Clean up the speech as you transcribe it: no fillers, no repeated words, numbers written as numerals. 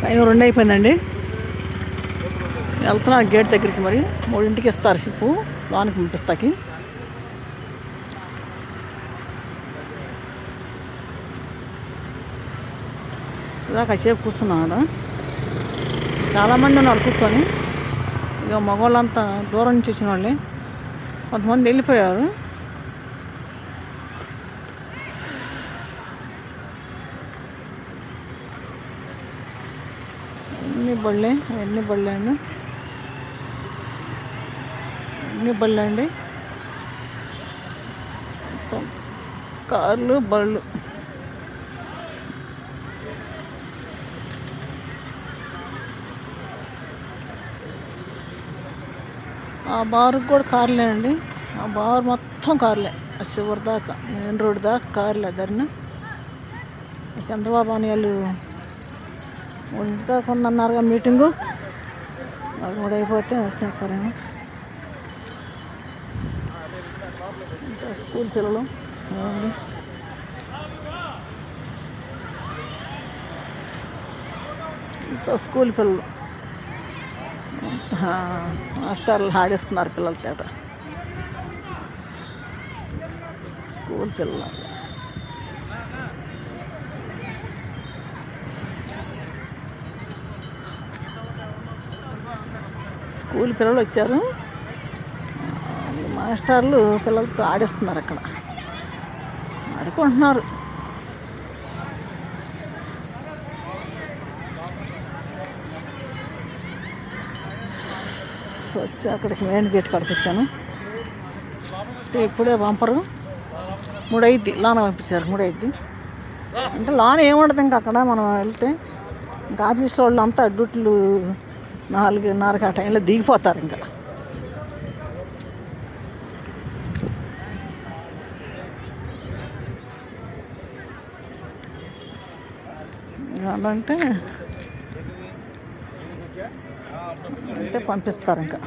Time 2 అయిపోయిందండి. వెళ్తున్నా gate దగ్గరికి. మరి 3ంటికి ఇస్తారు షిప్పు లోనికి పంపిస్తాకి. ఇలా కాసేపు కూర్చున్నాడు. చాలామంది ఉన్నారు కూర్చొని. ఇక మగవాళ్ళంతా దూరం నుంచి వచ్చిన వాళ్ళే. కొంతమంది వెళ్ళిపోయారు. ఎన్ని బళ్ళే అండి. మొత్తం కార్లు బళ్ళు. ఆ బారుకు కూడా కార్లేనండి. ఆ బారు మొత్తం కార్లే. చివరి దాకా మెయిన్ రోడ్ దాకా కార్లే. ధరణ చంద్రబాబు అని వాళ్ళు 3 దాకా ఉందన్నారుగా మీటింగు. అది 3 అయిపోతే వచ్చేస్తారేమో. ఇంకా స్కూల్ పిల్లలు మాస్టర్లు ఆడిస్తున్నారు పిల్లల తేట. స్కూల్ పిల్లలు వచ్చారు. మాస్టర్లు పిల్లలతో ఆడిస్తున్నారు. అక్కడ ఆడుకుంటున్నారు. వచ్చి అక్కడికి మెయిన్ గేట్ కాడికి వచ్చాను. ఇప్పుడే పంపరు. 3 అయిద్ది. లోన పంపించారు. 3 అయిద్ది అంటే లోన ఏముండదు. ఇంకా అక్కడ మనం వెళ్తే ఇంకా ఆఫీస్ వాళ్ళు అంతా డ్యూటీలు 4:30 ఆ టైంలో దిగిపోతారు. ఇంకా అంటే పంపిస్తారు. ఇంకా